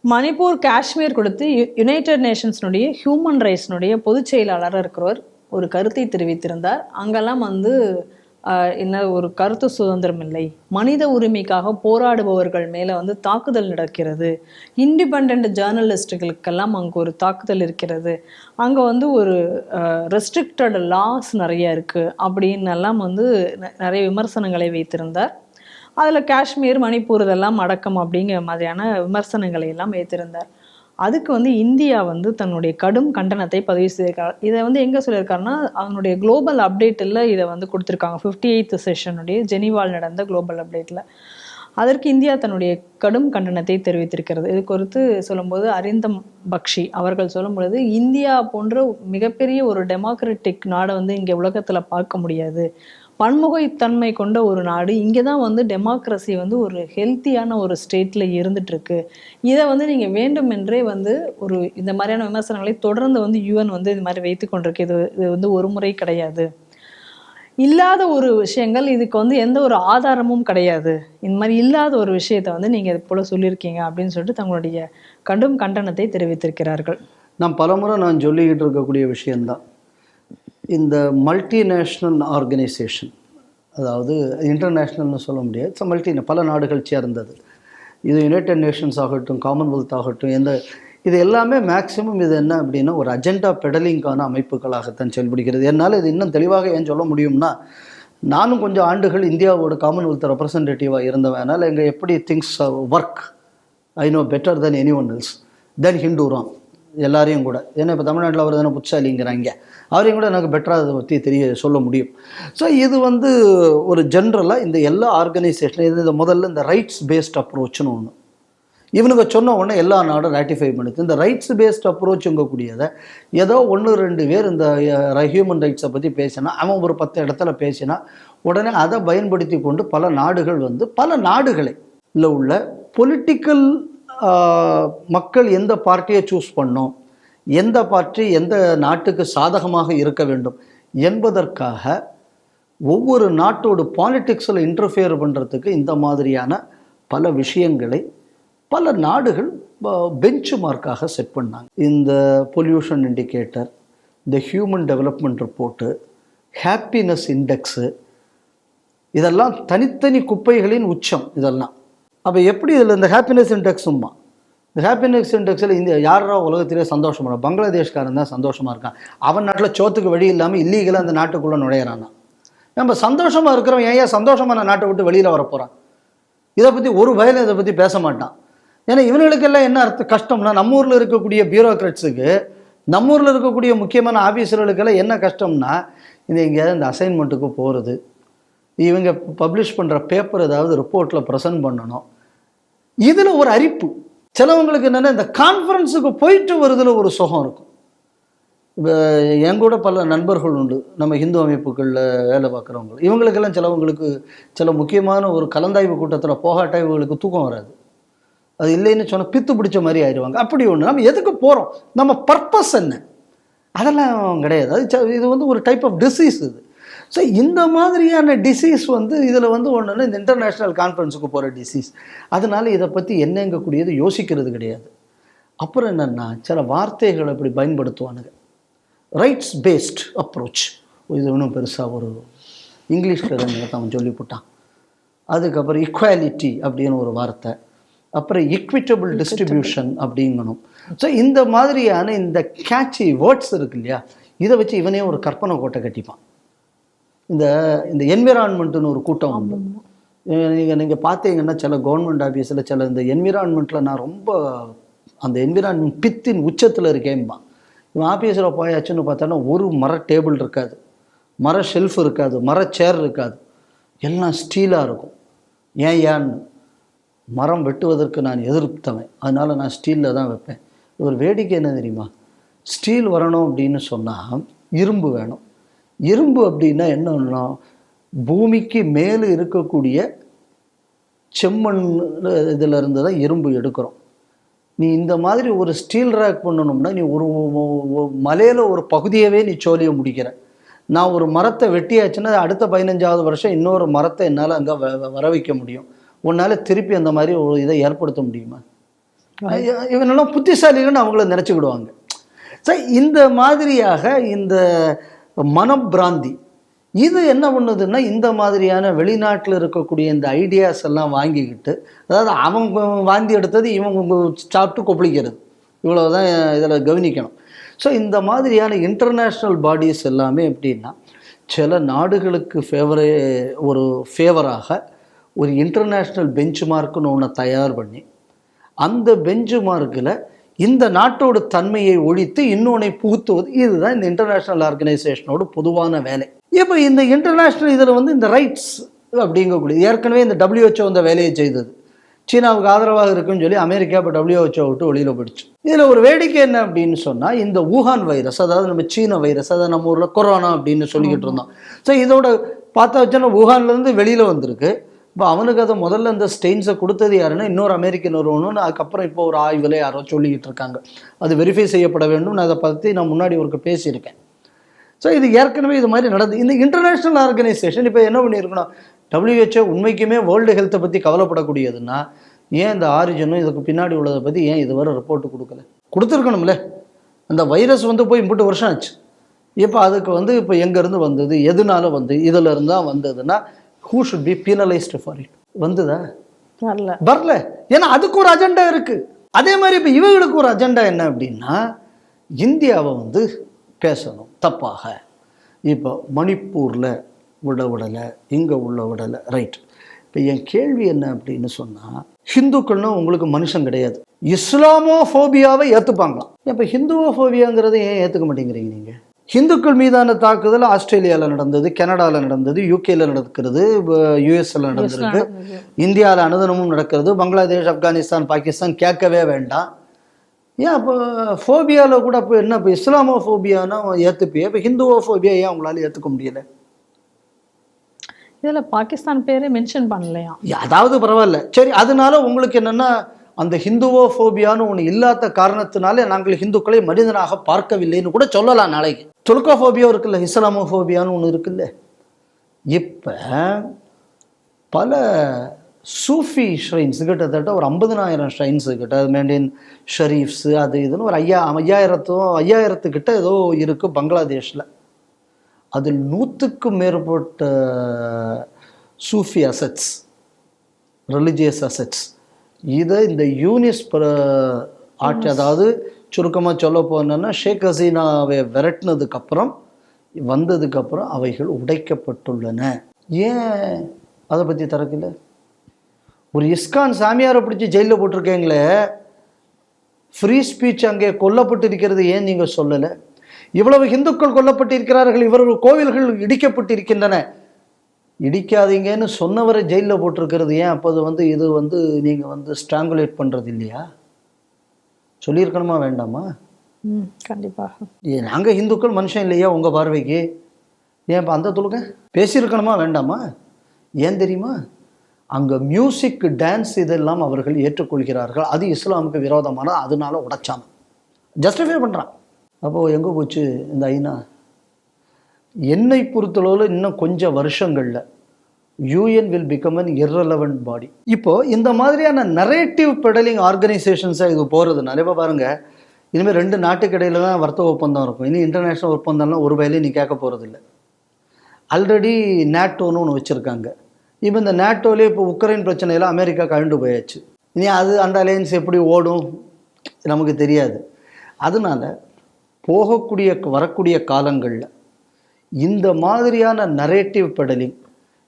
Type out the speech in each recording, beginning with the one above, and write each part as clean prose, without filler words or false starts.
மணிப்பூர், காஷ்மீர் கொடுத்து United நேஷன்ஸ்னுடைய human ரைட்ஸ்னுடைய பொதுச் செயலாளராக இருக்கிறவர் ஒரு கருத்தை தெரிவித்திருந்தார். அங்கெல்லாம் என்ன ஒரு கருத்து சுதந்திரம் இல்லை, மனித உரிமைக்காக போராடுபவர்கள் மேலே தாக்குதல் நடக்கிறது, இண்டிபெண்ட் ஜேர்னலிஸ்டுகளுக்கெல்லாம் அங்கே ஒரு தாக்குதல் இருக்கிறது, அங்கே ஒரு ரெஸ்ட்ரிக்டட் லாஸ் நிறைய இருக்குது அப்படின்னு எல்லாம் நிறைய விமர்சனங்களை வைத்திருந்தார். அதில் காஷ்மீர், மணிப்பூர் இதெல்லாம் அடக்கம் அப்படிங்கிற மாதிரியான விமர்சனங்களை எல்லாம் வைத்திருந்தார். அதுக்கு இந்தியா தன்னுடைய கடும் கண்டனத்தை பதிவு செய்திருக்காங்க. இதை எங்கே சொல்லியிருக்காருன்னா, அதனுடைய குளோபல் அப்டேட்டில் இதை கொடுத்துருக்காங்க. 58th செஷனுடைய ஜெனீவால் நடந்த குளோபல் அப்டேட்டில் அதற்கு இந்தியா தன்னுடைய கடும் கண்டனத்தை தெரிவித்திருக்கிறது. இது குறித்து சொல்லும்போது அரிந்தம் பக்ஷி அவர்கள் சொல்லும் பொழுது, இந்தியா போன்ற மிகப்பெரிய ஒரு டெமோக்ராட்டிக் நாடை இங்கே உலகத்தில் பார்க்க முடியாது, பன்முகத்தன்மை கொண்ட ஒரு நாடு, இங்கே தான் டெமோக்ரஸி ஒரு ஹெல்த்தியான ஒரு ஸ்டேட்டில் இருந்துகிட்ருக்கு. இதை நீங்கள் வேண்டுமென்றே ஒரு இந்த மாதிரியான விமர்சனங்களை தொடர்ந்து யூஎன் இது மாதிரி வைத்து கொண்டிருக்கு. இது ஒரு முறை கிடையாது, இல்லாத ஒரு விஷயங்கள், இதுக்கு எந்த ஒரு ஆதாரமும் கிடையாது, இந்த மாதிரி இல்லாத ஒரு விஷயத்தை நீங்கள் இது போல் சொல்லியிருக்கீங்க அப்படின்னு சொல்லிட்டு தங்களுடைய கடும் கண்டனத்தை தெரிவித்திருக்கிறார்கள். நான் சொல்லிக்கிட்டு இருக்கக்கூடிய விஷயந்தான் இந்த மல்டிநேஷ்னல் ஆர்கனைசேஷன், அதாவது இன்டர்நேஷ்னல்னு சொல்ல முடியாது, பல நாடுகள் சேர்ந்தது. இது யுனைடெட் நேஷன்ஸ் ஆகட்டும், காமன்வெல்த் ஆகட்டும், இது எல்லாமே மேக்சிமம் இது என்ன அப்படின்னா ஒரு அஜெண்டா பெடலிங்கான அமைப்புகளாகத்தான் செயல்படுகிறது. என்னால் இது இன்னும் தெளிவாக ஏன் சொல்ல முடியும்னா, நானும் கொஞ்சம் ஆண்டுகள் இந்தியாவோட காமன்வெல்த் ரெப்ரசன்டேட்டிவாக இருந்தவன். அதனால் எங்கே எப்படி things work I know better than anyone else, then ஹிந்துராம் எல்லாரையும் கூட. ஏன்னா இப்போ தமிழ்நாட்டில் அவர் தானே புட்சாலிங்கிறாங்க, அவரையும் கூட எனக்கு பெட்டராக அதை பற்றி சொல்ல முடியும். ஸோ இது ஒரு ஜென்ரலாக இந்த எல்லா ஆர்கனைசேஷனும் இது முதல்ல இந்த ரைட்ஸ் பேஸ்ட் அப்ரோச்னு ஒன்று இவனுக்கு சொன்ன உடனே எல்லா நாடும் ரேட்டிஃபை பண்ணுது. இந்த ரைட்ஸ் பேஸ்ட் அப்ரோச்சுங்கக்கூடியதை ஏதோ 1-2 பேர் இந்த ஹியூமன் ரைட்ஸை பற்றி பேசினா, அவன் ஒரு 10 இடத்துல பேசினா உடனே அதை பயன்படுத்தி கொண்டு பல நாடுகள் பல நாடுகளில் உள்ள பொலிட்டிக்கல் மக்கள் எந்த பார்ட்டியை சூஸ் பண்ணோம், எந்த பார்ட்டி எந்த நாட்டுக்கு சாதகமாக இருக்க வேண்டும் என்பதற்காக ஒவ்வொரு நாட்டோட பாலிட்டிக்ஸில் இன்டர்ஃபியர் பண்ணுறதுக்கு இந்த மாதிரியான பல விஷயங்களை பல நாடுகள் பெஞ்ச் மார்க்காக செட் பண்ணாங்க. இந்த பொல்யூஷன் இண்டிகேட்டர், இந்த human development report, happiness index, இதெல்லாம் தனித்தனி குப்பைகளின் உச்சம் இதெல்லாம். அப்போ எப்படி இதில் இந்த ஹாப்பினஸ் இண்டெக்ஸும்மா, இந்த ஹாப்பினஸ் இண்டெக்ஸில் இந்த யாரா உலகத்திலே சந்தோஷமாக, பங்களாதேஷ்காரன் தான் சந்தோஷமாக இருக்கான், அவன் நாட்டில் சோத்துக்கு வழி இல்லாமல் இல்லீகலாக அந்த நாட்டுக்குள்ளே நுழையிறான்னா. நம்ம சந்தோஷமாக இருக்கிறவன் ஏன் சந்தோஷமான நாட்டை விட்டு வெளியில் வரப்போகிறான்? இதை பற்றி ஒரு வயலும் இதை பற்றி பேச மாட்டான். ஏன்னா இவனுங்களுக்கெல்லாம் என்ன கஷ்டம்னா, நம்ம ஊரில் இருக்கக்கூடிய பியூரோக்ராட்ஸுக்கு, நம்ம ஊரில் இருக்கக்கூடிய முக்கியமான ஆஃபீஸர்களுக்கெல்லாம் என்ன கஷ்டம்னா, இது எங்கேயாவது இந்த அசைன்மெண்ட்டுக்கு போகிறது, இவங்க பப்ளிஷ் பண்ணுற பேப்பர் ஏதாவது ரிப்போர்ட்டில் ப்ரெசென்ட் பண்ணணும், இதில் ஒரு அரிப்பு. சிலவங்களுக்கு என்னென்னா இந்த கான்ஃபரன்ஸுக்கு போயிட்டு வருதில் ஒரு சுகம் இருக்கும். இப்போ என் கூட பல நண்பர்கள் உண்டு, நம்ம ஹிந்து அமைப்புகளில் வேலை பார்க்குறவங்க. இவங்களுக்கெல்லாம் சிலவங்களுக்கு சில முக்கியமான ஒரு கலந்தாய்வு கூட்டத்தில் போகாட்டா இவங்களுக்கு தூக்கம் வராது. அது இல்லைன்னு சொன்னால் பித்து பிடிச்ச மாதிரி ஆயிடுவாங்க. அப்படி ஒன்று நம்ம எதுக்கு போகிறோம், நம்ம பர்பஸ் என்ன, அதெல்லாம் கிடையாது. அது இது ஒரு டைப் ஆஃப் டிசீஸ் இது. ஸோ இந்த மாதிரியான டிசீஸ் இதில் ஒன்றுன்னா இந்த இன்டர்நேஷ்னல் கான்ஃபரன்ஸுக்கு போகிற டிசீஸ். அதனால் இதை பற்றி என்னங்கக்கூடியது யோசிக்கிறது கிடையாது. அப்புறம் என்னென்னா சில வார்த்தைகளை இப்படி பயன்படுத்துவானுங்க, ரைட்ஸ் பேஸ்ட் அப்ரோச். இது இன்னும் பெருசாக ஒரு இங்கிலீஷில் அவன் சொல்லிவிட்டான். அதுக்கப்புறம் ஈக்குவாலிட்டி அப்படின்னு ஒரு வார்த்தை, அப்புறம் ஈக்விட்டபிள் டிஸ்ட்ரிபியூஷன் அப்படிங்கணும். ஸோ இந்த மாதிரியான இந்த கேட்சி வேர்ட்ஸ் இருக்கு இல்லையா, இதை வச்சு இவனே ஒரு கற்பனை கோட்டை கட்டிப்பான். இந்த என்விரான்மெண்ட்டுன்னு ஒரு கூட்டம் உண்டு. நீங்கள் பார்த்தீங்கன்னா சில கவர்மெண்ட் ஆஃபீஸில் சில இந்த என்விரான்மெண்ட்டில் நான் ரொம்ப அந்த என்விரான்மெண்ட் பித்தின் உச்சத்தில் இருக்கேன்பான். இவன் ஆஃபீஸில் போயாச்சுன்னு பார்த்தோன்னா ஒரு மர டேபிள் இருக்காது, மர ஷெல்ஃப் இருக்காது, மர சேர் இருக்காது, எல்லாம் ஸ்டீலாக இருக்கும். ஏன்னு, மரம் வெட்டுவதற்கு நான் எதிர்த்தவன், அதனால் நான் ஸ்டீலில் தான் வைப்பேன். ஒரு வேடிக்கை என்ன தெரியுமா, ஸ்டீல் வரணும் அப்படின்னு சொன்னால் இரும்பு வேணும். இரும்பு அப்படின்னா என்னன்னா, பூமிக்கு மேலே இருக்கக்கூடிய செம்மண் இதில் இருந்து தான் இரும்பு எடுக்கிறோம். நீ இந்த மாதிரி ஒரு ஸ்டீல் ரேக் பண்ணணும்னா நீ ஒரு மலையில் ஒரு பகுதியவே நீ சோழியை முடிக்கிற. நான் ஒரு மரத்தை வெட்டியாச்சுன்னா அடுத்த 15வது வருஷம் இன்னொரு மரத்தை என்னால் அங்கே வர வைக்க முடியும். உன்னால் திருப்பி அந்த மாதிரி ஒரு இதை ஏற்படுத்த முடியுமா? இவனெல்லாம் புத்திசாலிகள்னு அவங்கள நினச்சிக்கிடுவாங்க. ஸோ இந்த மாதிரியாக இந்த மனப்பிராந்தி இது என்ன பண்ணுதுன்னா, இந்த மாதிரியான வெளிநாட்டில் இருக்கக்கூடிய இந்த ஐடியாஸ் எல்லாம் வாங்கிக்கிட்டு, அதாவது அவங்க வாந்தி எடுத்தது இவங்க சாப்பிட்டு கொப்பளிக்கிறது, இவ்வளோதான் இதில் கவனிக்கணும். ஸோ இந்த மாதிரியான இன்டர்நேஷ்னல் பாடிஸ் எல்லாமே எப்படின்னா, சில நாடுகளுக்கு ஃபேவராக ஒரு இன்டர்நேஷ்னல் பெஞ்ச் மார்க்குன்னு ஒன்று தயார் பண்ணி, அந்த பெஞ்சு மார்க்கில் இந்த நாட்டோட தன்மையை ஒழித்து இன்னொன்னை புகுத்துவது, இதுதான் இந்த இன்டர்நேஷ்னல் ஆர்கனைசேஷனோட பொதுவான வேலை. இப்போ இந்த இன்டர்நேஷ்னல் இதில் வந்து இந்த ரைட்ஸ் அப்படிங்கக்கூடிய ஏற்கனவே இந்த WHO இந்த வேலையை செய்தது. சீனாவுக்கு ஆதரவாக இருக்குன்னு சொல்லி அமெரிக்கா இப்போ WHO விட்டு வெளியில் போயிடுச்சு. இதில் ஒரு வேடிக்கை என்ன அப்படின்னு சொன்னால், இந்த ஊஹான் வைரஸ், அதாவது நம்ம சீன வைரஸ், அதாவது நம்ம ஊரில் கொரோனா அப்படின்னு சொல்லிக்கிட்டு இருந்தோம். ஸோ இதோட பார்த்தா வச்சோன்னா ஊஹான்லேருந்து வெளியில் வந்திருக்கு. இப்போ அவனுக்கு அதை முதல்ல இந்த ஸ்டெயின்ஸை கொடுத்தது யாருன்னா இன்னொரு அமெரிக்கன் ஒருவனும், அதுக்கப்புறம் இப்போ ஒரு ஆய்வில் யாரோ சொல்லிக்கிட்டு இருக்காங்க. அது வெரிஃபை செய்யப்பட வேண்டும். நான் அதை பற்றி நான் முன்னாடி ஒருக்கு பேசியிருக்கேன். ஸோ இது ஏற்கனவே இது மாதிரி நடந்து இந்த இன்டர்நேஷ்னல் ஆர்கனைசேஷன் இப்போ என்ன பண்ணியிருக்கணும், WHO உண்மைக்குமே வேர்ல்டு ஹெல்த்தை பற்றி கவலைப்படக்கூடியதுன்னா ஏன் இந்த ஆரிஜனும் இதுக்கு பின்னாடி உள்ளதை பற்றி ஏன் இதுவரை ரிப்போர்ட்டு கொடுத்துருக்கணும்ல. அந்த வைரஸ் வந்து போய் 30 வருஷம் ஆச்சு. இப்போ அதுக்கு வந்து இப்போ எங்கேருந்து வந்தது, எதுனால வந்து இதில் இருந்தால் வந்ததுன்னா who should be penalized for it? வந்துதா? வரல. ஏன்னா அதுக்கு ஒரு அஜெண்டா இருக்குது. அதே மாதிரி இப்போ இவங்களுக்கு ஒரு அஜெண்டா என்ன அப்படின்னா, இந்தியாவை வந்து பேசணும் தப்பாக. இப்போ மணிப்பூரில் விடலை, இங்கே விடலை, ரைட். இப்போ என் கேள்வி என்ன அப்படின்னு சொன்னால், ஹிந்துக்கள்னா உங்களுக்கு மனுஷன் கிடையாது, இஸ்லாமோஃபோபியாவை ஏற்றுப்பாங்களாம். இப்போ ஹிந்துவோஃபோபியாங்கிறத ஏன் ஏற்றுக்க மாட்டேங்கிறீங்க நீங்கள்? ஹிந்துக்கள் மீதான தாக்குதல் ஆஸ்திரேலியாவில் நடந்தது, கனடாவில் நடந்தது, யூகேல நடக்கிறது, யூஎஸ்ல நடந்திருக்கு, இந்தியாவில் அனுதினமும் நடக்கிறது, பங்களாதேஷ், ஆப்கானிஸ்தான், பாகிஸ்தான் கேட்கவே வேண்டாம். ஏன் அப்போ ஃபோபியாவில் கூட இப்போ என்ன, இப்போ இஸ்லாமோஃபோபியானா ஏற்றுப்பியே, இப்போ ஹிந்துவோஃபோபியா ஏன் உங்களால் ஏற்றுக்க முடியல? இதில் பாகிஸ்தான் பேரே மென்ஷன் பண்ணலையா? அதாவது பரவாயில்ல, சரி. அதனால உங்களுக்கு என்னென்னா, அந்த ஹிந்துவோஃபோபியான்னு ஒன்று இல்லாத காரணத்தினாலே நாங்கள் ஹிந்துக்களை மனிதனாக பார்க்கவில்லைன்னு கூட சொல்லலாம். நாளைக்கு துலுக்கோஃபோபியா இருக்குல்ல, இஸ்லாமோஃபோபியான்னு ஒன்று இருக்குல்ல. இப்போ பல சூஃபி ஷ்ரைன்ஸ் கிட்டத்தட்ட ஒரு 50,000 ஷ்ரைன்ஸு கிட்ட, மெண்டின் ஷரீஃப்ஸு அது இதுன்னு ஒரு 5000 கிட்ட ஏதோ இருக்குது பங்களாதேஷில். அதில் 100க்கும் மேற்பட்ட சூஃபி அசட்ஸ், ரிலிஜியஸ் அசட்ஸ், இதை இந்த யூனிஸ் ஆட்சி, அதாவது சுருக்கமாக சொல்ல போனோன்னா ஷேக் ஹசீனாவை விரட்டினதுக்கப்புறம் வந்ததுக்கப்புறம் அவைகள் உடைக்கப்பட்டுள்ளன. ஏன் அதை பற்றி திறக்கல? ஒரு இஸ்கான் சாமியாரை பிடிச்சி ஜெயிலில் போட்டிருக்கீங்களே, ஃப்ரீ ஸ்பீச் அங்கே கொல்லப்பட்டிருக்கிறது ஏன் நீங்கள் சொல்லலை? இவ்வளவு இந்துக்கள் கொல்லப்பட்டிருக்கிறார்கள், இவர்கள் கோவில்கள் இடிக்கப்பட்டிருக்கின்றன, இடிக்காதீங்கன்னு சொன்னவரை ஜெயிலில் போட்டிருக்கிறது ஏன்? அப்போது வந்து இது வந்து நீங்கள் வந்து ஸ்ட்ராங்குலேட் பண்ணுறது இல்லையா? சொல்லியிருக்கணுமா வேண்டாமா? கண்டிப்பாக. நாங்கள் இந்துக்கள் மனுஷன் இல்லையா உங்கள் பார்வைக்கு? ஏன் இப்போ அந்த துளுக்க பேசியிருக்கணுமா வேண்டாமா? ஏன் தெரியுமா? அங்கே மியூசிக், டான்ஸ் இதெல்லாம் அவர்கள் ஏற்றுக்கொள்கிறார்கள், அது இஸ்லாமுக்கு விரோதமான, அதனால உடைச்சாங்க, ஜஸ்டிஃபை பண்ணுறான். அப்போது எங்கே போச்சு இந்த ஐநா? என்னை பொறுத்தளவில் இன்னும் கொஞ்சம் வருஷங்களில் UN will become an irrelevant body. இப்போது இந்த மாதிரியான நரேட்டிவ் பெடலிங் ஆர்கனைசேஷன்ஸாக இது போகிறதுனால, இப்போ பாருங்கள், இனிமேல் 2 நாட்டுக்கு இடையில தான் வர்த்தக ஒப்பந்தம் இருக்கும். இனி இன்டர்நேஷ்னல் ஒப்பந்தம்லாம் ஒரு வேலையும் நீ கேட்க போகிறதில்ல. ஆல்ரெடி நேட்டோன்னு ஒன்று வச்சுருக்காங்க. இப்போ இந்த நேட்டோலே இப்போ உக்ரைன் பிரச்சனையில் அமெரிக்கா கழண்டு போயாச்சு. இனி அது அந்த அலையன்ஸ் எப்படி ஓடும் நமக்கு தெரியாது. அதனால் வரக்கூடிய காலங்களில் இந்த மாதிரியான நரேட்டிவ் பெடலிங்,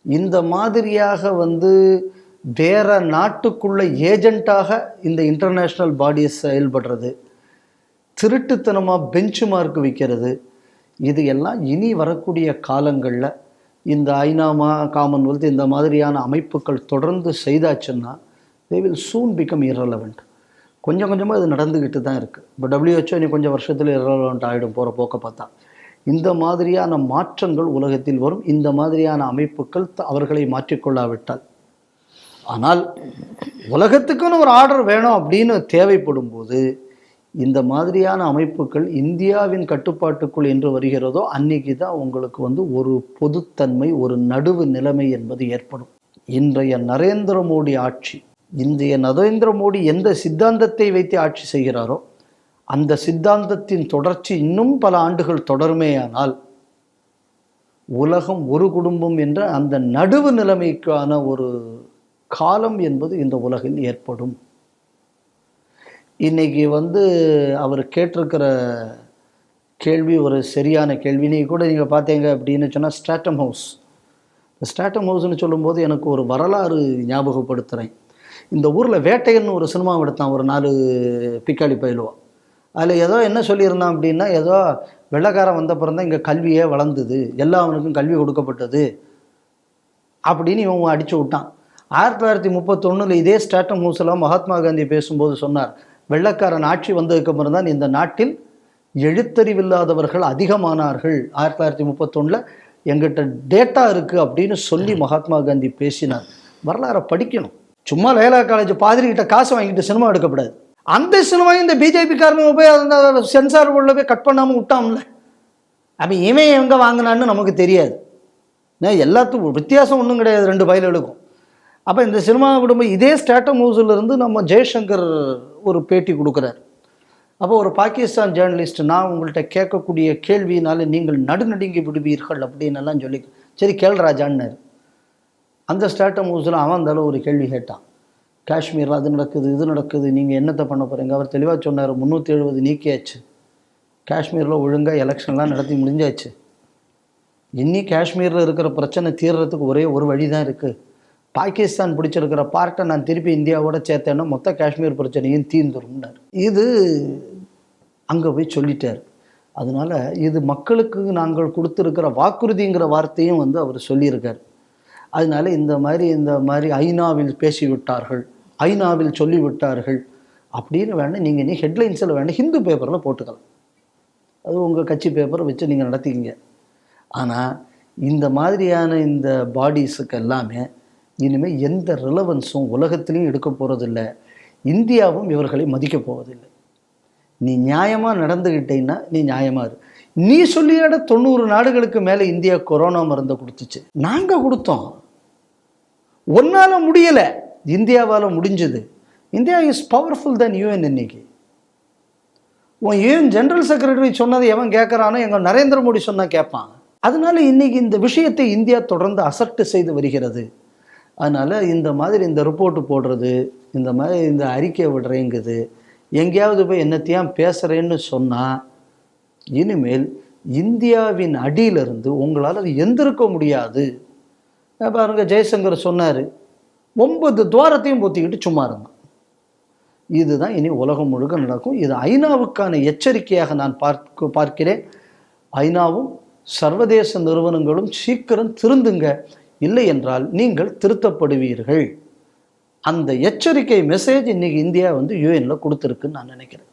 இந்த மாதிரியாக வந்து வேற நாட்டுக்குள்ள ஏஜெண்ட்டாக இந்த இன்டர்நேஷ்னல் பாடிஸ் செயல்படுறது, திருட்டுத்தனமாக பெஞ்ச் மார்க் வைக்கிறது, இது எல்லாம் இனி வரக்கூடிய காலங்களில் இந்த ஐநாமா, காமன்வெல்த், இந்த மாதிரியான அமைப்புகள் தொடர்ந்து செய்தாச்சுன்னா they will soon become irrelevant. கொஞ்சம் கொஞ்சமாக இது நடந்துக்கிட்டு தான் இருக்குது. இப்போ WHO இனி கொஞ்சம் வருஷத்தில் irrelevant ஆகிடும் போகிற போக்க பார்த்தா. இந்த மாதிரியான மாற்றங்கள் உலகத்தில் வரும். இந்த மாதிரியான அமைப்புகள் அவர்களை மாற்றிக்கொள்ளாவிட்டால், ஆனால் உலகத்துக்குன்னு ஒரு ஆர்டர் வேணும் அப்படின்னு தேவைப்படும் போது இந்த மாதிரியான அமைப்புகள் இந்தியாவின் கட்டுப்பாட்டுக்குள் என்று வருகிறதோ அன்னைக்கு தான் உங்களுக்கு வந்து ஒரு பொதுத்தன்மை, ஒரு நடுவு நிலைமை என்பது ஏற்படும். இன்றைய நரேந்திர மோடி ஆட்சி இந்திய நரேந்திர மோடி எந்த சித்தாந்தத்தை வைத்து ஆட்சி செய்கிறாரோ அந்த சித்தாந்தத்தின் தொடர்ச்சி இன்னும் பல ஆண்டுகள் தொடருமேயானால் உலகம் ஒரு குடும்பம் என்ற அந்த நடுவு நிலைமைக்கான ஒரு காலம் என்பது இந்த உலகில் ஏற்படும். இன்னைக்கு அவர் கேட்டிருக்கிற கேள்வி ஒரு சரியான கேள்வி. நீ கூட நீங்கள் பார்த்தீங்க அப்படின்னு சொன்னால் ஸ்ட்ராட்டம் ஹவுஸ். ஸ்ட்ராட்டம் ஹவுஸ்னு சொல்லும்போது எனக்கு ஒரு வரலாறு ஞாபகப்படுத்துகிறேன். இந்த ஊரில் வேட்டையன்னு ஒரு சினிமா எடுத்தான், ஒரு 4 பிக்காளி பயிலுவான். அதில் ஏதோ என்ன சொல்லியிருந்தான் அப்படின்னா, ஏதோ வெள்ளைக்காரன் வந்த பிறந்தான் இங்கே கல்வியே வளர்ந்தது, எல்லாவனுக்கும் கல்வி கொடுக்கப்பட்டது அப்படின்னு இவன் அடிச்சு விட்டான். 1931 இதே ஸ்ட்ராட்டம் ஹவுஸில் மகாத்மா காந்தி பேசும்போது சொன்னார், வெள்ளைக்காரன் ஆட்சி வந்ததுக்கப்புறம் தான் இந்த நாட்டில் எழுத்தறிவில்லாதவர்கள் அதிகமானார்கள். 1931 எங்கிட்ட டேட்டா இருக்குது அப்படின்னு சொல்லி மகாத்மா காந்தி பேசினார். வரலாறை படிக்கணும். சும்மா லைலா காலேஜ் பாதிரிகிட்ட காசு வாங்கிட்டு சினிமா எடுக்கப்படாது. அந்த சினிமாவும் இந்த பிஜேபி காரணம் போய் அந்த சென்சார் உள்ள போய் கட் பண்ணாமல் விட்டான்ல. அப்போ இவன் எங்கே வாங்கினான்னு நமக்கு தெரியாது. எல்லாத்துக்கும் வித்தியாசம் ஒன்றும் கிடையாது 2 பயல்களுக்கும். அப்போ இந்த சினிமா விடும்போது இதே ஸ்ட்ராட்டம் ஹவுஸிலிருந்து நம்ம ஜெய்சங்கர் ஒரு பேட்டி கொடுக்குறார். அப்போ ஒரு பாகிஸ்தான் ஜேர்னலிஸ்ட், நான் உங்கள்கிட்ட கேட்கக்கூடிய கேள்வியினால நீங்கள் நடுநடுங்கி விடுவீர்கள் அப்படின்னு எல்லாம் சொல்லி, சரி கேள்ராஜான்னாரு. அந்த ஸ்ட்ராட்டம் ஹவுஸில் அவன் அந்த ஒரு கேள்வி கேட்டான், காஷ்மீரில் அது நடக்குது இது நடக்குது, நீங்கள் என்னத்தை பண்ண போகிறீங்க? அவர் தெளிவாக சொன்னார், 370 நீக்கியாச்சு, காஷ்மீரில் ஒழுங்காக எலெக்ஷன்லாம் நடத்தி முடிஞ்சாச்சு, இன்னி காஷ்மீரில் இருக்கிற பிரச்சனை தீர்றதுக்கு ஒரே ஒரு வழி தான் இருக்குது, பாகிஸ்தான் பிடிச்சிருக்கிற பார்ட்டை நான் திருப்பி இந்தியாவோட சேர்த்தேன்னா மொத்த காஷ்மீர் பிரச்சனையும் தீர்ந்துரும்னார். இது அங்கே போய் சொல்லிட்டார். அதனால் இது மக்களுக்கு நாங்கள் கொடுத்துருக்கிற வாக்குறுதிங்கிற வார்த்தையும் அவர் சொல்லியிருக்கார். அதனால இந்த மாதிரி ஐநாவில் பேசிவிட்டார்கள், ஐநாவில் சொல்லிவிட்டார்கள் அப்படின்னு வேண்டாம், நீங்கள் நீ ஹெட்லைன்ஸில் வேண்டாம், ஹிந்து பேப்பரில் போட்டுக்கலாம், அது உங்கள் கட்சி பேப்பரை வச்சு நீங்கள் நடத்திக்கிங்க. ஆனால் இந்த மாதிரியான இந்த பாடிஸுக்கு எல்லாமே இனிமேல் எந்த ரிலவன்ஸும் உலகத்திலையும் எடுக்க போகிறதில்லை, இந்தியாவும் இவர்களை மதிக்க போவதில்லை. நீ நியாயமாக நடந்துக்கிட்டேன்னா நீ நியாயமாக இரு. நீ சொல்லியாட 90 நாடுகளுக்கு மேலே இந்தியா கொரோனா மருந்தை கொடுத்துச்சு, நாங்கள் கொடுத்தோம், ஒன்றால் முடியலை, இந்தியாவால் முடிஞ்சது. இந்தியா இஸ் பவர்ஃபுல் தான் யூஎன். இன்னைக்கு உன் யூஎன் ஜெனரல் செக்ரட்டரி சொன்னதை எவன் கேட்குறானோ எங்கள் நரேந்திர மோடி சொன்னால் கேட்பான். அதனால இன்னைக்கு இந்த விஷயத்தை இந்தியா தொடர்ந்து அசப்ட் செய்து வருகிறது. அதனால் இந்த மாதிரி இந்த ரிப்போர்ட்டு போடுறது, இந்த மாதிரி இந்த அறிக்கை விடுறேங்குது, எங்கேயாவது போய் என்னத்தையும் பேசுகிறேன்னு சொன்னால் இனிமேல் இந்தியாவின் அடியிலிருந்து உங்களால் அது எந்திருக்க முடியாது. பாருங்க, ஜெய்சங்கர் சொன்னார், 9 துவாரத்தையும் பொத்திக்கிட்டு சும்மா இருந்தான். இதுதான் இனி உலகம் முழுக்க நடக்கும். இது ஐநாவுக்கான எச்சரிக்கையாக நான் பார்க்கிறேன். ஐநாவும் சர்வதேச நிறுவனங்களும் சீக்கிரம் திருந்துங்க, இல்லை என்றால் நீங்கள் திருத்தப்படுவீர்கள். அந்த எச்சரிக்கை மெசேஜ் இன்னைக்கு இந்தியா யூஎன்ல கொடுத்துருக்குன்னு நான் நினைக்கிறேன்.